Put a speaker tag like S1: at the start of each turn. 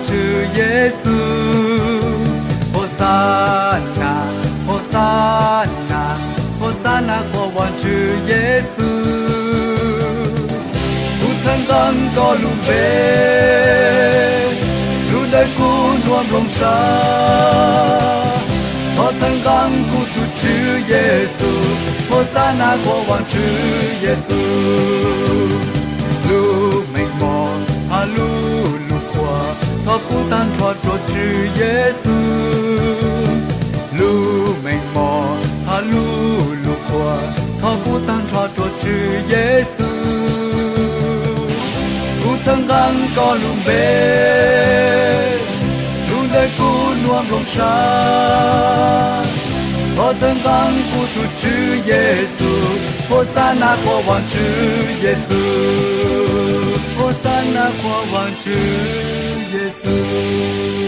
S1: 主耶稣。和散那，和散那，和散那，国王主耶稣。不曾刚高路北，路的古诺龙沙。我曾刚古主主耶稣，我撒那国王主耶稣。路美梦啊路路过，他不但穿着主耶稣。路美梦啊路路过，他不但穿着主耶稣。不曾刚高路北。在古诺龙沙，我曾刚古主主耶稣，我撒那国王主耶稣，我撒那国王主耶稣。